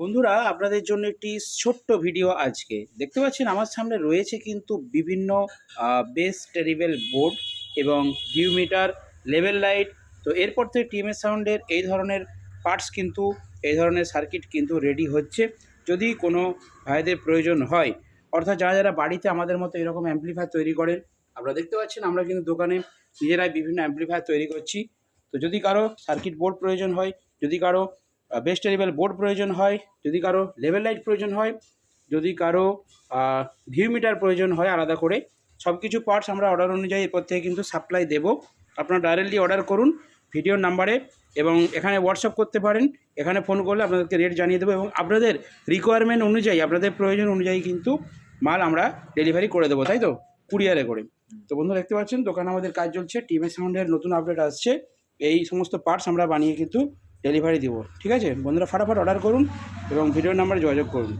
বন্ধুরা, আপনাদের জন্য একটি ছোট্ট ভিডিও আজকে দেখতে পাচ্ছেন। আমার সামনে রয়েছে কিন্তু বিভিন্ন বেস টেরিবেল বোর্ড এবং ভিউ মিটার, লেভেল লাইট। তো এরপর থেকে টিএমএস সাউন্ডের এই ধরনের পার্টস কিন্তু, এই ধরনের সার্কিট কিন্তু রেডি হচ্ছে। যদি কোনো ভাইদের প্রয়োজন হয়, অর্থাৎ যারা যারা বাড়িতে আমাদের মতো এরকম অ্যাম্পলিফায়ার তৈরি করেন, আপনারা দেখতে পাচ্ছেন আমরা কিন্তু দোকানে নিজেরাই বিভিন্ন অ্যাম্পলিফায়ার তৈরি করছি। তো যদি কারো সার্কিট বোর্ড প্রয়োজন হয়, যদি কারো বেস টেরিবেল বোর্ড প্রয়োজন হয়, যদি কারো লেভেল লাইট প্রয়োজন হয়, যদি কারো ভিউ মিটার প্রয়োজন হয় আলাদা করে, সব কিছু পার্টস আমরা অর্ডার অনুযায়ী এরপর থেকে কিন্তু সাপ্লাই দেবো। আপনারা ডাইরেক্টলি অর্ডার করুন ভিডিওর নাম্বারে, এবং এখানে হোয়াটসঅ্যাপ করতে পারেন। এখানে ফোন করলে আপনাদেরকে রেট জানিয়ে দেবো এবং আপনাদের রিকোয়ারমেন্ট অনুযায়ী, আপনাদের প্রয়োজন অনুযায়ী কিন্তু মাল আমরা ডেলিভারি করে দেবো, তাই তো, কুরিয়ারে করে। তো বন্ধু দেখতে পাচ্ছেন দোকানে আমাদের কাজ চলছে। টিএমএস সাউন্ডের নতুন আপডেট আসছে, এই সমস্ত পার্টস আমরা বানিয়ে কিন্তু ডেলিভারি দিব। ঠিক আছে বন্ধুরা, ফাটাফাট অর্ডার করুন এবং ভিডিওর নাম্বারে যোগাযোগ করুন।